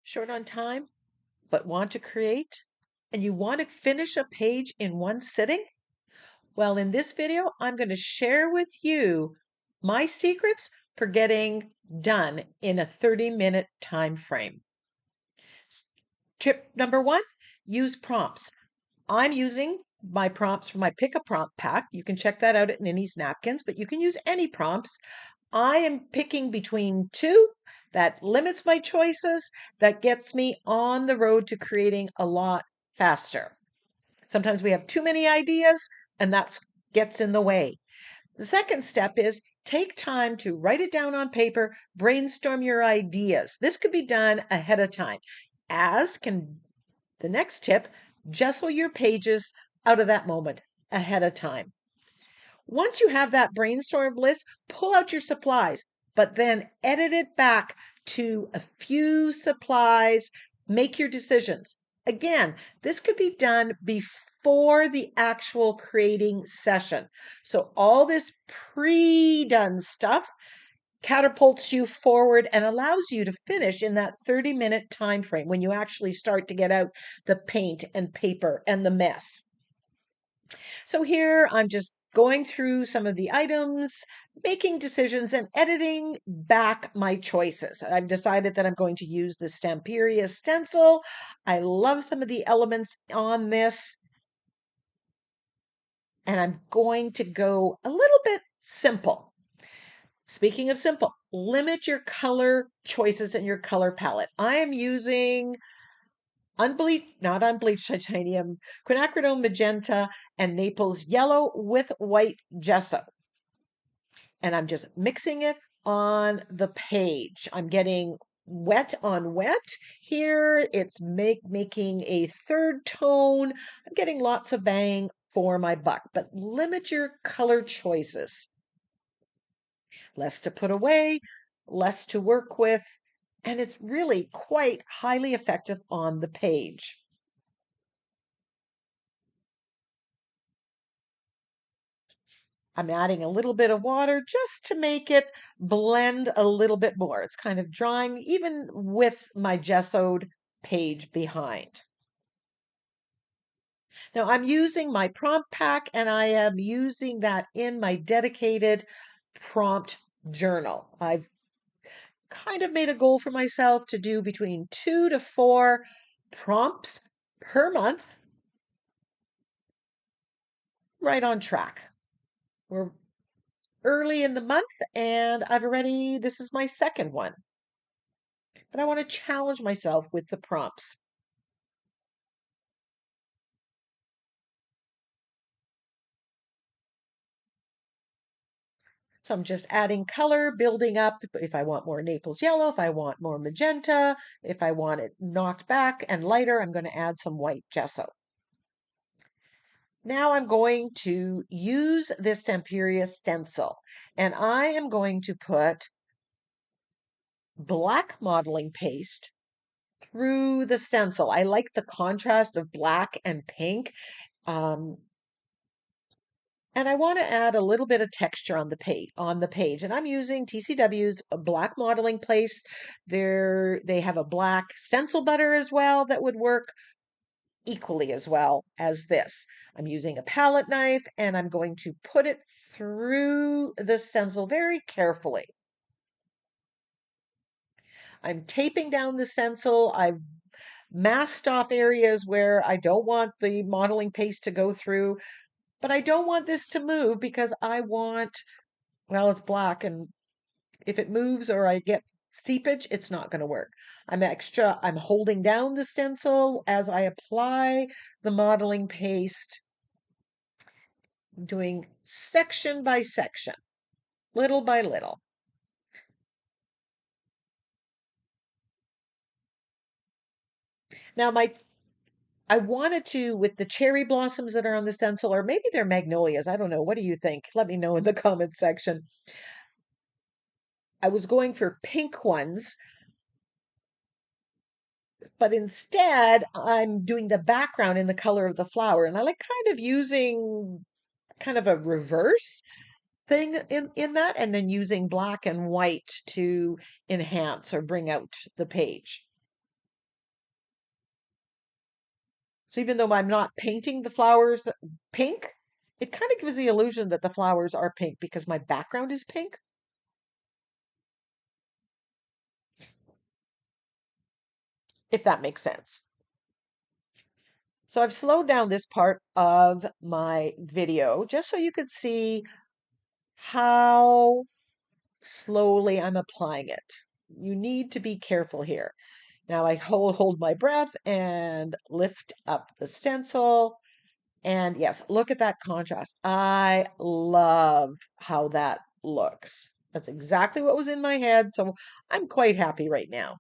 Short on time, but want to create? And you want to finish a page in one sitting? Well, in this video, I'm going to share with you my secrets for getting done in a 30-minute time frame. Tip number one, use prompts. I'm using my prompts from my Pick a Prompt pack. You can check that out at Ninny's Napkins, but you can use any prompts. I am picking between two. That limits my choices. That gets me on the road to creating a lot faster. Sometimes we have too many ideas, and that gets in the way. The second step is take time to write it down on paper, brainstorm your ideas. This could be done ahead of time, as can the next tip, jessel your pages out of that moment ahead of time. Once you have that brainstorm list, pull out your supplies, but then edit it back to a few supplies, make your decisions. Again, this could be done before the actual creating session. So all this pre-done stuff catapults you forward and allows you to finish in that 30-minute time frame when you actually start to get out the paint and paper and the mess. So here I'm just going through some of the items, making decisions and editing back my choices. I've decided that I'm going to use the Stamperia stencil. I love some of the elements on this. And I'm going to go a little bit simple. Speaking of simple, limit your color choices and your color palette. I am using not unbleached titanium, quinacridone magenta, and Naples yellow with white gesso. And I'm just mixing it on the page. I'm getting wet on wet here. It's making a third tone. I'm getting lots of bang for my buck, but limit your color choices. Less to put away, less to work with, and it's really quite highly effective on the page. I'm adding a little bit of water just to make it blend a little bit more. It's kind of drying even with my gessoed page behind. Now I'm using my prompt pack and I am using that in my dedicated prompt journal. I've kind of made a goal for myself to do between 2 to 4 prompts per month. Right on track. We're early in the month and this is my second one. But I want to challenge myself with the prompts. So I'm just adding color, building up if I want more Naples yellow, if I want more magenta, if I want it knocked back and lighter, I'm going to add some white gesso. Now I'm going to use this Stamperia stencil and I am going to put black modeling paste through the stencil. I like the contrast of black and pink. And I want to add a little bit of texture on the page. And I'm using TCW's black modeling paste. They have a black stencil butter as well that would work equally as well as this. I'm using a palette knife and I'm going to put it through the stencil very carefully. I'm taping down the stencil. I've masked off areas where I don't want the modeling paste to go through. But I don't want this to move because well, it's black and if it moves or I get seepage, it's not going to work. I'm holding down the stencil as I apply the modeling paste, doing section by section, little by little. Now I wanted to, with the cherry blossoms that are on the stencil, or maybe they're magnolias. I don't know. What do you think? Let me know in the comment section. I was going for pink ones, but instead I'm doing the background in the color of the flower. And I like kind of using kind of a reverse thing in that, and then using black and white to enhance or bring out the page. So even though I'm not painting the flowers pink, it kind of gives the illusion that the flowers are pink because my background is pink. If that makes sense. So I've slowed down this part of my video just so you could see how slowly I'm applying it. You need to be careful here. Now I hold my breath and lift up the stencil. And yes, look at that contrast. I love how that looks. That's exactly what was in my head. So I'm quite happy right now.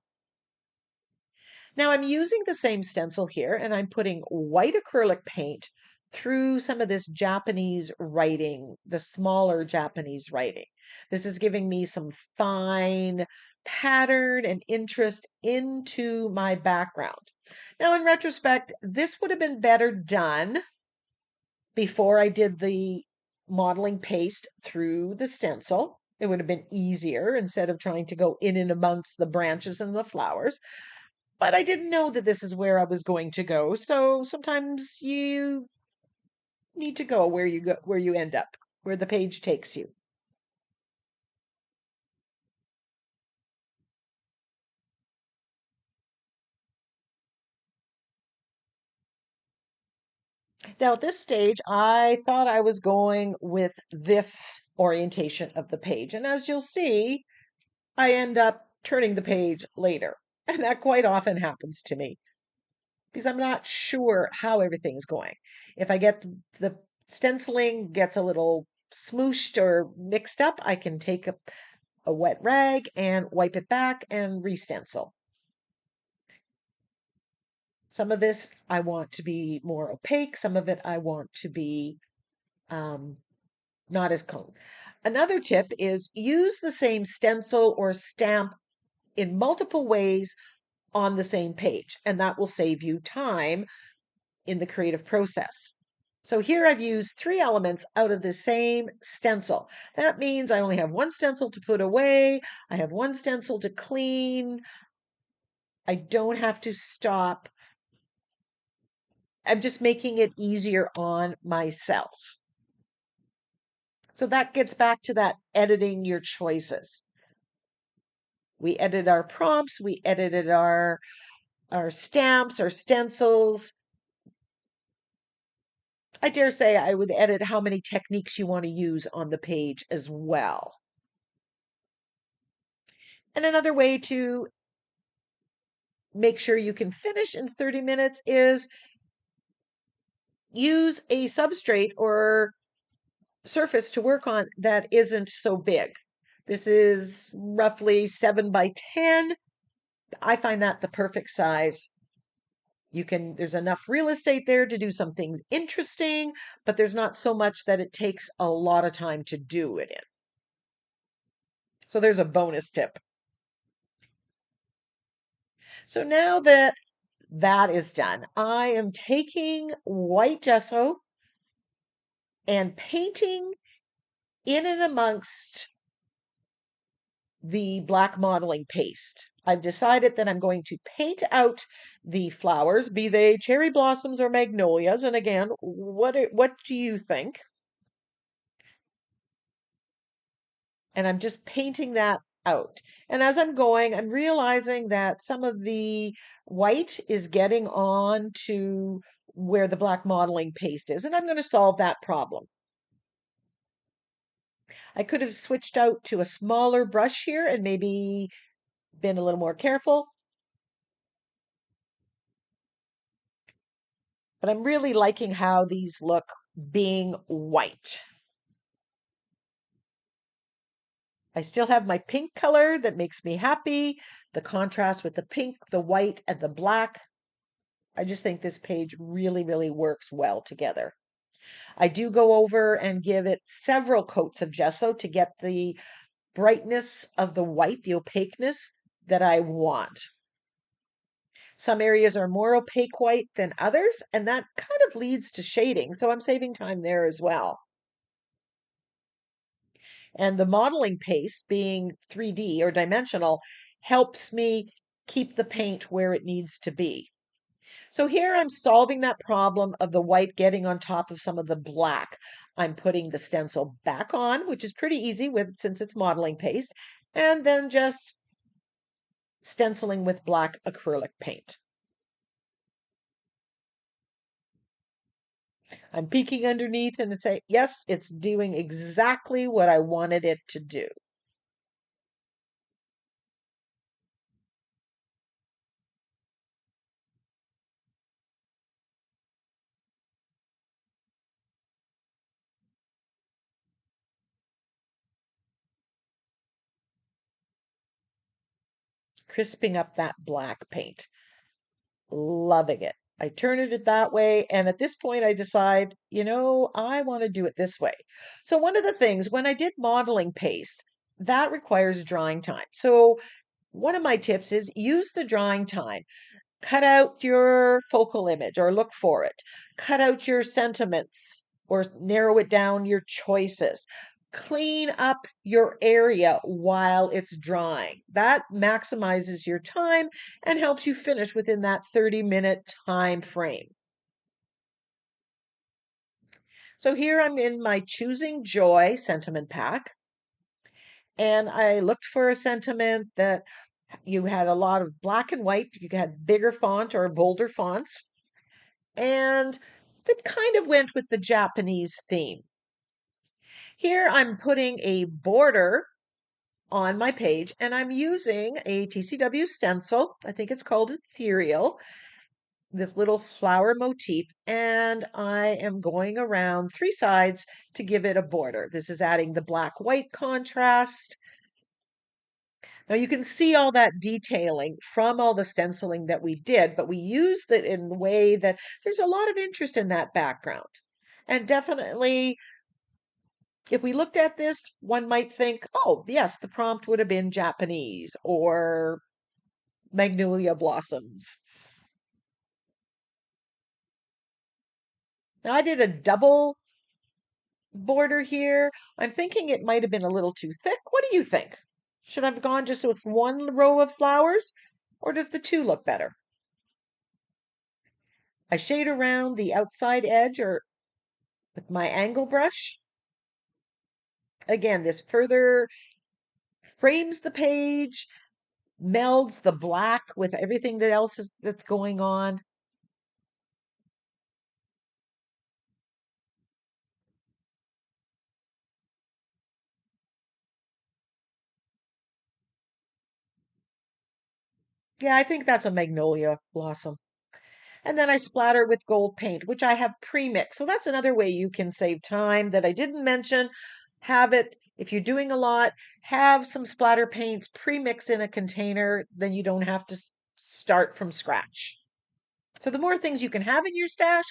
Now I'm using the same stencil here and I'm putting white acrylic paint through some of this Japanese writing, the smaller Japanese writing. This is giving me some fine pattern and interest into my background. Now, in retrospect, this would have been better done before I did the modeling paste through the stencil. It would have been easier instead of trying to go in and amongst the branches and the flowers. But I didn't know that this is where I was going to go. So sometimes you need to go, where you end up, where the page takes you. Now, at this stage, I thought I was going with this orientation of the page. And as you'll see, I end up turning the page later. And that quite often happens to me because I'm not sure how everything's going. If I get the stenciling gets a little smooshed or mixed up, I can take a wet rag and wipe it back and re-stencil. Some of this I want to be more opaque. Some of it I want to be um, not as cone. Another tip is use the same stencil or stamp in multiple ways on the same page, and that will save you time in the creative process. So here I've used 3 elements out of the same stencil. That means I only have one stencil to put away. I have one stencil to clean. I don't have to stop. I'm just making it easier on myself. So that gets back to that editing your choices. We edited our prompts, we edited our stamps, our stencils. I dare say I would edit how many techniques you want to use on the page as well. And another way to make sure you can finish in 30 minutes is use a substrate or surface to work on that isn't so big. This is roughly 7 by 10. I find that the perfect size. There's enough real estate there to do some things interesting, but there's not so much that it takes a lot of time to do it in. So there's a bonus tip. So now that that is done, I am taking white gesso and painting in and amongst the black modeling paste. I've decided that I'm going to paint out the flowers, be they cherry blossoms or magnolias. And again, what do you think? And I'm just painting that out. And as I'm going, I'm realizing that some of the white is getting on to where the black modeling paste is, and I'm going to solve that problem. I could have switched out to a smaller brush here and maybe been a little more careful, but I'm really liking how these look being white. I still have my pink color that makes me happy. The contrast with the pink, the white, and the black. I just think this page really, really works well together. I do go over and give it several coats of gesso to get the brightness of the white, the opaqueness that I want. Some areas are more opaque white than others, and that kind of leads to shading, so I'm saving time there as well. And the modeling paste, being 3D or dimensional, helps me keep the paint where it needs to be. So here I'm solving that problem of the white getting on top of some of the black. I'm putting the stencil back on, which is pretty easy with since it's modeling paste, and then just stenciling with black acrylic paint. I'm peeking underneath and say, yes, it's doing exactly what I wanted it to do. Crisping up that black paint. Loving it. I turn it that way, and at this point I decide, I want to do it this way. So one of the things when I did modeling paste, that requires drying time. So one of my tips is use the drying time. Cut out your focal image or look for it. Cut out your sentiments or narrow it down your choices. Clean up your area while it's drying. That maximizes your time and helps you finish within that 30-minute time frame. So here I'm in my Choosing Joy sentiment pack, and I looked for a sentiment that you had a lot of black and white, you had bigger font or bolder fonts, and that kind of went with the Japanese theme. Here I'm putting a border on my page and I'm using a TCW stencil. I think it's called Ethereal, this little flower motif, and I am going around three sides to give it a border. This is adding the black-white contrast. Now you can see all that detailing from all the stenciling that we did, but we used it in a way that there's a lot of interest in that background. And definitely, if we looked at this, one might think, oh, yes, the prompt would have been Japanese or magnolia blossoms. Now I did a double border here. I'm thinking it might have been a little too thick. What do you think? Should I have gone just with one row of flowers, or does the two look better? I shade around the outside edge or with my angle brush. Again, this further frames the page, melds the black with everything that else that's going on. Yeah, I think that's a magnolia blossom. And then I splatter with gold paint, which I have pre-mixed. So that's another way you can save time that I didn't mention. Have it, if you're doing a lot, have some splatter paints pre-mix in a container, then you don't have to start from scratch. So the more things you can have in your stash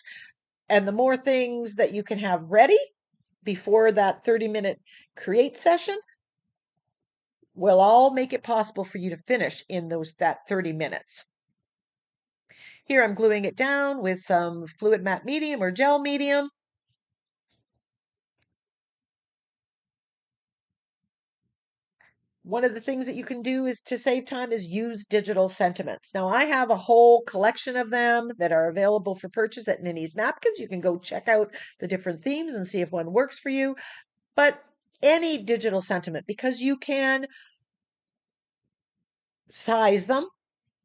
and the more things that you can have ready before that 30-minute create session will all make it possible for you to finish in that 30 minutes. Here I'm gluing it down with some fluid matte medium or gel medium. One of the things that you can do is to save time is use digital sentiments. Now I have a whole collection of them that are available for purchase at Ninny's Napkins. You can go check out the different themes and see if one works for you. But any digital sentiment, because you can size them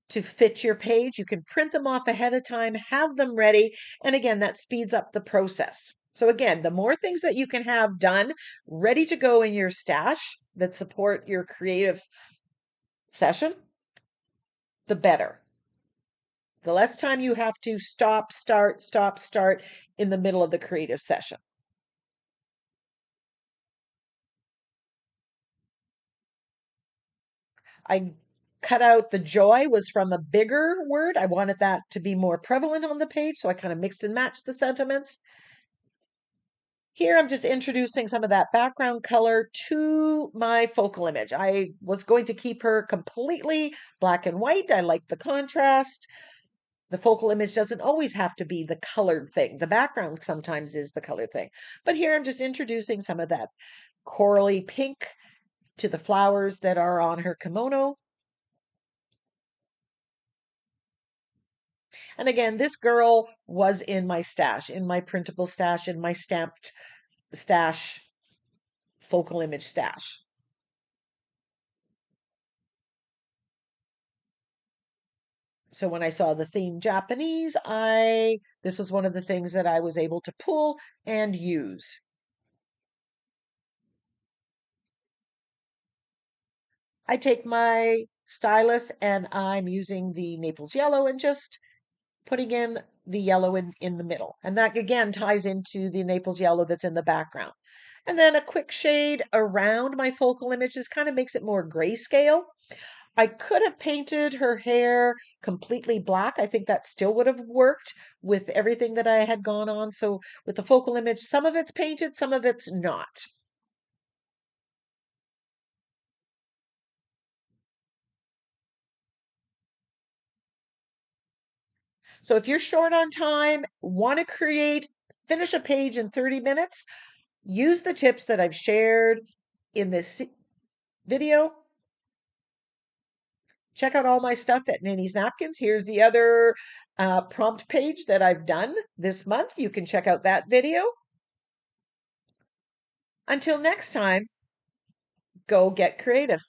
to fit your page. You can print them off ahead of time, have them ready. And again, that speeds up the process. So again, the more things that you can have done, ready to go in your stash that support your creative session, the better. The less time you have to stop, start in the middle of the creative session. I cut out the joy was from a bigger word. I wanted that to be more prevalent on the page, so I kind of mixed and matched the sentiments. Here I'm just introducing some of that background color to my focal image. I was going to keep her completely black and white. I like the contrast. The focal image doesn't always have to be the colored thing. The background sometimes is the colored thing. But here I'm just introducing some of that corally pink to the flowers that are on her kimono. And again, this girl was in my stash, in my printable stash, in my stamped stash, focal image stash. So when I saw the theme Japanese, this was one of the things that I was able to pull and use. I take my stylus and I'm using the Naples yellow and just putting in the yellow in the middle. And that again ties into the Naples yellow that's in the background. And then a quick shade around my focal image just kind of makes it more grayscale. I could have painted her hair completely black. I think that still would have worked with everything that I had gone on. So with the focal image, some of it's painted, some of it's not. So if you're short on time, want to finish a page in 30 minutes, use the tips that I've shared in this video. Check out all my stuff at Ninny's Napkins. Here's the other prompt page that I've done this month. You can check out that video. Until next time, go get creative.